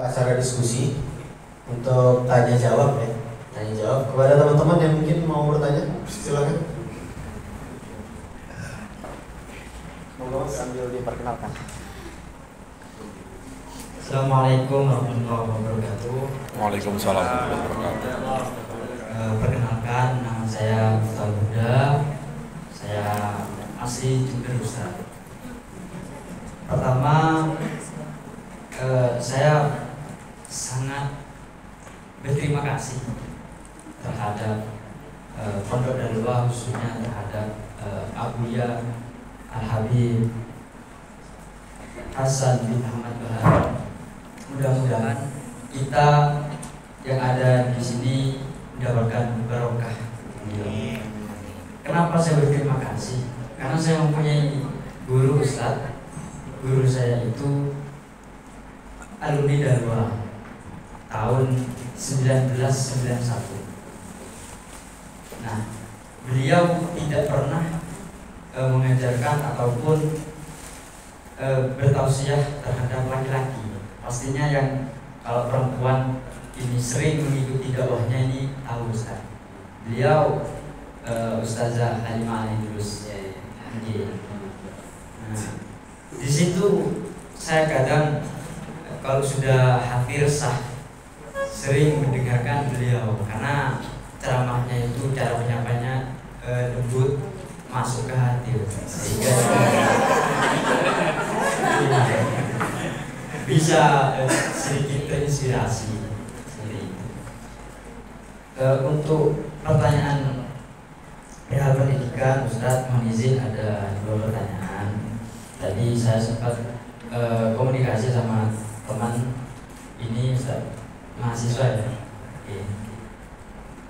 Acara diskusi untuk tanya jawab ya, tanya jawab kepada teman-teman yang mungkin mau bertanya, silakan. Monggo sambil diperkenalkan. Assalamualaikum warahmatullahi wabarakatuh. Waalaikumsalam warahmatullahi wabarakatuh. Perkenalkan, nama saya Ustaz Huda. Saya asli Jember Ustaz. Pertama, saya sangat berterima kasih terhadap Pondok Darullah, khususnya terhadap Abuya Al-Habib Hasan bin Ahmad Bahar. Mudah-mudahan kita yang ada di sini mendapatkan barokah. Kenapa saya berterima kasih? Karena saya mempunyai guru Ustadz. Guru saya itu alumni Darullah tahun 1991. Nah, beliau tidak pernah mengajarkan ataupun bertausiah terhadap laki-laki. Pastinya yang kalau perempuan ini sering mengikuti dakwahnya ini tahu Ustaz. Beliau Ustazah Halimah Idrus. Nah, di situ saya kadang kalau sudah hampir sah sering mendengarkan beliau karena ceramahnya itu cara penyampaiannya lembut, masuk ke hati sehingga bisa sedikit terinspirasi. Untuk pertanyaan perihal pendidikan, Ustadz mohon izin ada 2 pertanyaan. Tadi saya sempat komunikasi sama teman ini Ustadz, mahasiswa ya.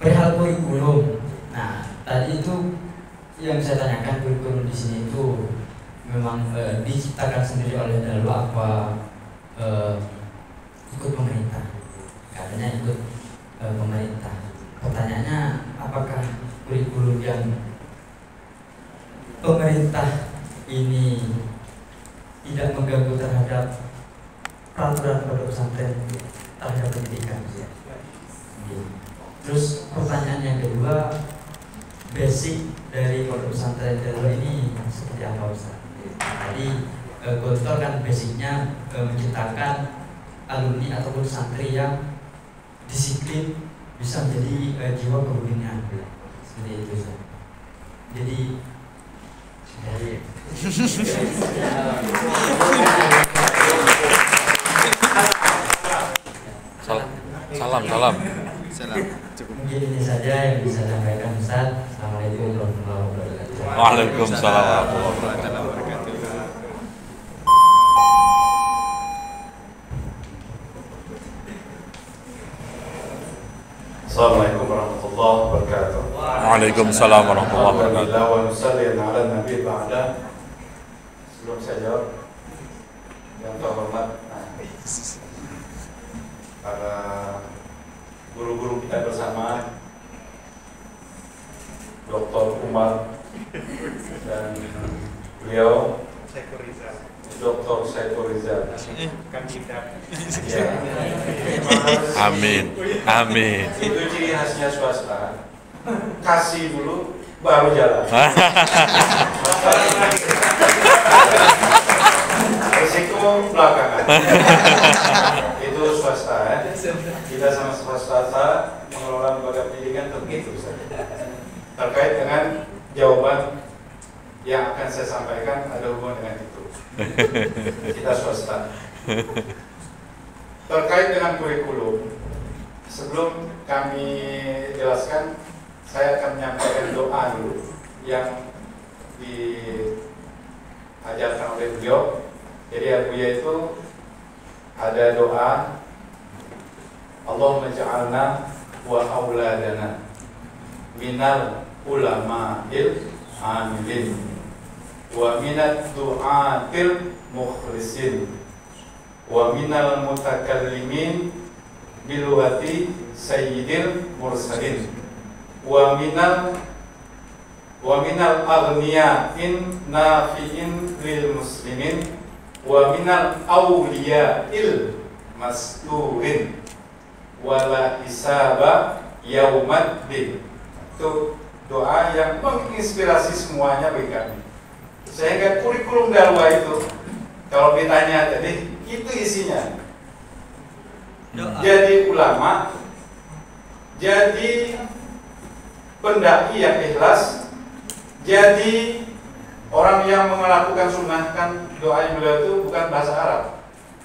Perihal kurikulum. Nah, tadi itu yang saya tanyakan, kurikulum di sini itu memang diciptakan sendiri oleh Darullah apa ikut pemerintah? Katanya ikut pemerintah. Pertanyaannya, apakah kurikulum yang pemerintah ini tidak mengganggu terhadap peraturan pondok pesantren terhadap pendidikan? Terus pertanyaan yang kedua, basic dari pondok pesantren Darullah ini seperti apa Ustaz? Tadi Gontor kan basicnya menciptakan alumni ataupun santri yang disiplin, bisa menjadi jiwa kepemimpinan seperti itu Ustaz. Jadi Salam. mungkin ini saja yang bisa saya sampaikan Ustaz. Assalamualaikum warahmatullahi wabarakatuh. Waalaikumsalam warahmatullahi wabarakatuh. Assalamualaikum warahmatullahi wabarakatuh. Waalaikumsalam warahmatullahi wabarakatuh. Alhamdulillah wa nusalli ala nabi ba'da. Sebelum saya jawab, yang terhormat para guru-guru kita bersama, Dr. Umar dan beliau Dr. Saiful Rizal. Ya. Amin. Itu ciri khasnya swasta. Kasih dulu baru jalan. Risiko belakangan. Itu swasta ya. Kita sama swasta mengelola lembaga pendidikan begitu saja. Terkait dengan jawaban yang akan saya sampaikan ada hubungan dengan itu. Kita swasta. Terkait dengan kurikulum, sebelum kami jelaskan, saya akan menyampaikan doa dulu yang diajarkan oleh beliau. Jadi Abuya itu ada doa, Allahumma ja'alna wa auladana minal ulama'il amilin wa minat du'atil mukhlisin wa minal mutakallimin bilughati sayyidil mursalin wa minal aghniya'in nafi'in lil muslimin wa minal awliya'il masturin wala hisaba yaumaddin. Itu doa yang menginspirasi semuanya bagi kami. Sehingga kurikulum dakwah itu kalau ditanya tadi itu isinya. Jadi ulama, jadi pendai yang ikhlas, jadi orang yang melakukan sunnah. Kan doa yang beliau itu bukan bahasa Arab.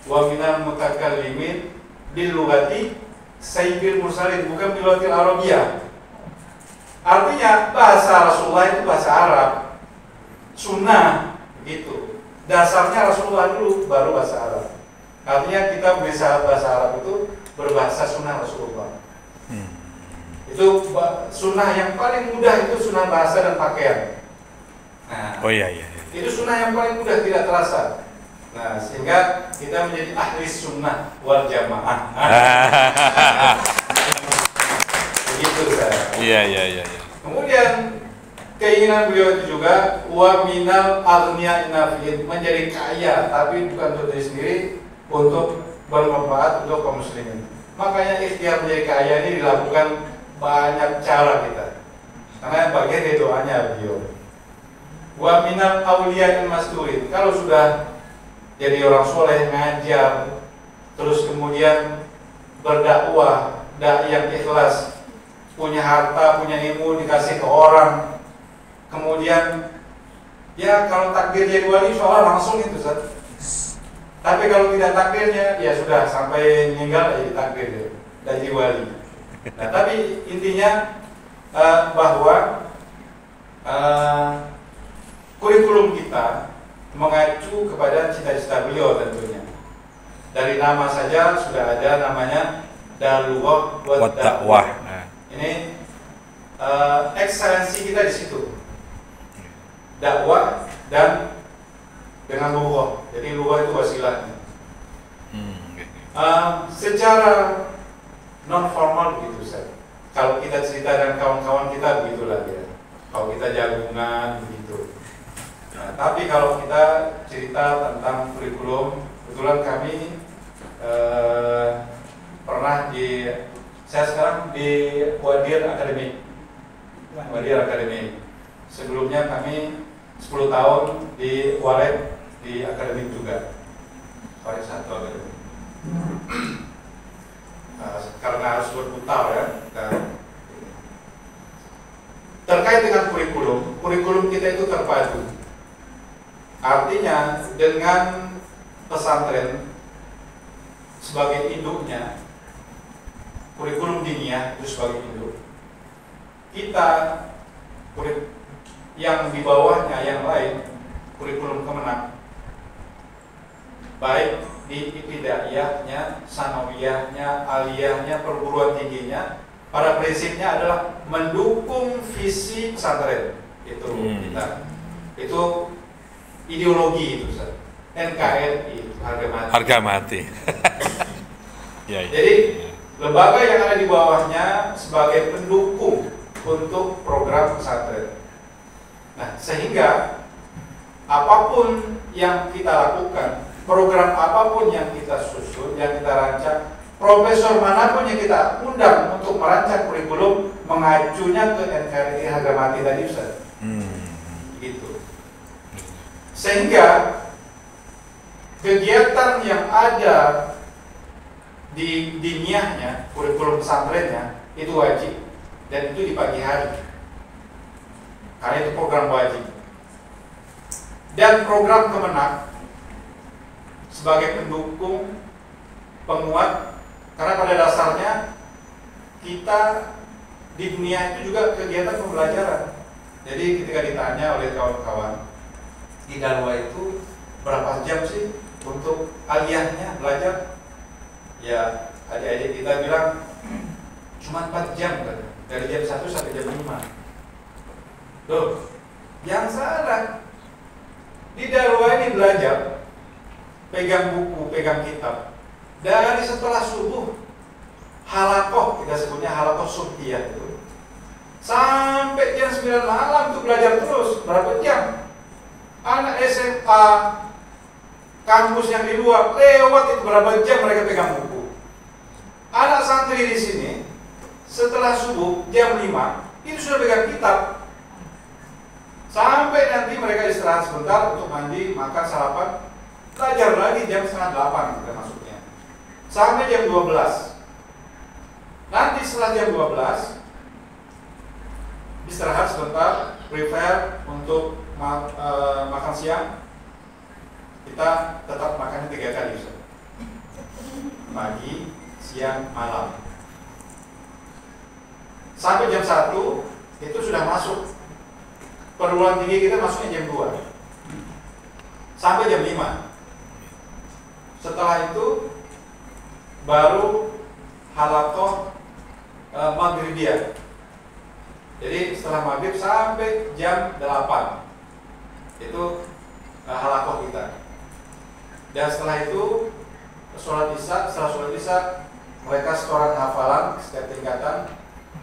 Wa minal mutakallimin bil lughati sayyidil mursalin, bukan bil lughatil arabiyyah. Artinya bahasa Rasulullah itu bahasa Arab, sunnah gitu. Dasarnya Rasulullah dulu, baru bahasa Arab. Artinya kita bisa bahasa Arab itu berbahasa sunnah Rasulullah. Itu sunnah yang paling mudah, itu sunnah bahasa dan pakaian. Nah, Oh iya. itu sunnah yang paling mudah, tidak terasa. Nah, sehingga kita menjadi ahli sunnah wal jamaah. Begitu saya. Iya. Kemudian keinginan beliau itu juga wa minal aghniya nafiin, menjadi kaya tapi bukan untuk diri sendiri, untuk bermanfaat untuk kaum muslimin. Makanya ikhtiar menjadi kaya ini dilakukan banyak cara kita. Karena bagian dari doanya beliau. Wa minal auliyain masturin, kalau sudah jadi orang soleh, ngajar, terus kemudian berdakwah, dai yang ikhlas, punya harta, punya ilmu dikasih ke orang, kemudian ya kalau takdir jadi wali soal langsung itu Ustaz. Tapi kalau tidak takdirnya ya sudah sampai meninggal jadi takdir ya, jadi wali. Nah, tapi intinya bahwa kurikulum kita mengacu kepada cita-cita beliau tentunya. Dari nama saja sudah ada namanya Darul Lughah wa Dakwah. Ini ekselensi kita di situ, dakwah dan dengan lughah. Jadi lughah itu wasilahnya. Secara non formal begitu Ustaz. Kalau kita cerita dengan kawan-kawan kita begitulah ya. Kalau kita jagungan begitu. Nah, tapi kalau kita cerita tentang kurikulum, kebetulan kami pernah saya sekarang di Wadir Academy. Sebelumnya kami 10 tahun di Walet di akademik juga. Walet 1 akademik. Karena harus berputar ya. Terkait dengan kurikulum kita itu terpadu. Artinya dengan pesantren sebagai induknya, kurikulum diniyah itu sebagai induk, kita yang di bawahnya yang lain, kurikulum Kemenak, baik di ibtidaiyahnya, sanawiyahnya, aliyahnya, perguruan tingginya, pada prinsipnya adalah mendukung visi pesantren. Itu kita, itu ideologi itu Ustaz. NKRI, harga mati. Ya. Jadi lembaga yang ada di bawahnya sebagai pendukung untuk program pesantren. Nah, sehingga apapun yang kita lakukan, program apapun yang kita susun, yang kita rancang, profesor manapun yang kita undang untuk merancang kurikulum, mengacunya ke NKRI harga mati tadi Ustaz. Gitu. Sehingga kegiatan yang ada di diniyahnya, kurikulum pesantrennya itu wajib, dan itu di pagi hari, karena itu program wajib. Dan program Kemenak sebagai pendukung, penguat, karena pada dasarnya kita di dunia itu juga kegiatan pembelajaran. Jadi ketika ditanya oleh kawan-kawan, di Dalwa itu berapa jam sih untuk aliyahnya belajar? Ya, adik-adik kita bilang cuma 4 jam kan, dari jam 1 sampai jam 5. Loh, yang salah. Di Dalwa ini belajar, pegang buku, pegang kitab, dari setelah subuh, halakoh, kita sebutnya halakoh subuhiyah itu, sampai jam 9 malam tuh belajar terus. Berapa jam? Anak SMA kampus yang di luar, lewat itu berapa jam mereka pegang buku. Anak santri di sini setelah subuh jam 5 itu sudah pegang kitab. Sampai nanti mereka istirahat sebentar untuk mandi, makan, sarapan, belajar lagi jam setengah 8 kita masuknya. Sampai jam 12. Nanti setelah jam 12 istirahat sebentar, prepare untuk makan siang. Kita tetap makannya 3 kali, Ustaz. Pagi, siang, malam. Sampai jam 1 itu sudah masuk. Perguruan tinggi kita masuknya jam 2 sampai jam 5. Setelah itu baru halaqah maghribiyah. Jadi setelah maghrib sampai jam 8 itu halaqah kita. Dan setelah itu sholat isya. Setelah sholat isya mereka setoran hafalan setiap tingkatan.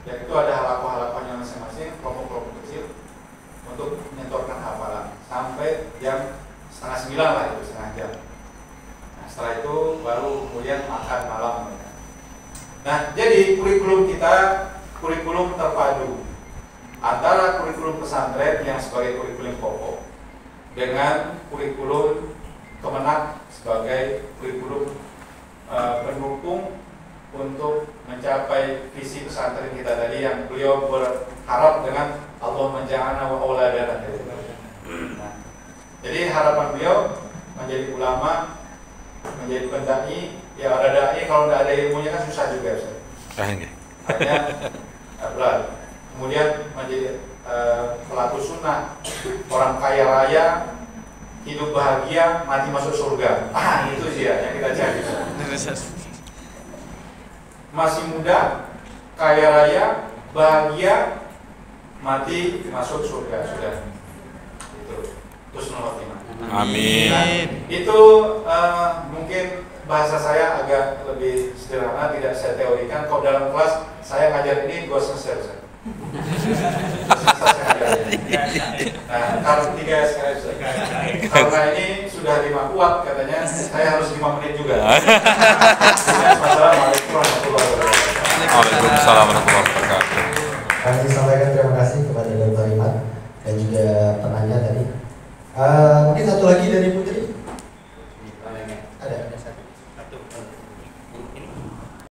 Dan itu ada halaqah-halaqahnya masing-masing, kelompok-kelompok kecil untuk menyetorkan hafalan sampai jam 8:30 lah, itu setengah jam. Nah, setelah itu baru kemudian makan malam mereka. Nah, jadi kurikulum kita kurikulum terpadu antara kurikulum pesantren yang sebagai kurikulum pokok dengan kurikulum Kemenak sebagai kurikulum pendukung untuk mencapai visi pesantren kita tadi yang beliau berharap dengan Allah menja'alna wa auladana. Nah, jadi harapan beliau menjadi ulama, menjadi pendai. Ya ada dai, kalau tidak ada ilmunya kan susah juga, Ustaz. Hanya berat. Kemudian menjadi pelaku sunnah, orang kaya raya, hidup bahagia, mati masuk surga. Itu dia yang kita cari. Masih muda, kaya raya, bahagia, mati masuk surga, sudah. Itu husnul khotimah. Amin. Nah, itu mungkin bahasa saya agak lebih sederhana, tidak saya teorikan. Kalau dalam kelas saya ngajar ini 2 semester, Ustaz. Nah, kalau 3 sekali, Ustaz. Karena ini sudah 5 kuat katanya, saya harus 5 menit juga. Assalamualaikum warahmatullahi wabarakatuh. Waalaikumsalam warahmatullahi wabarakatuh. Kasih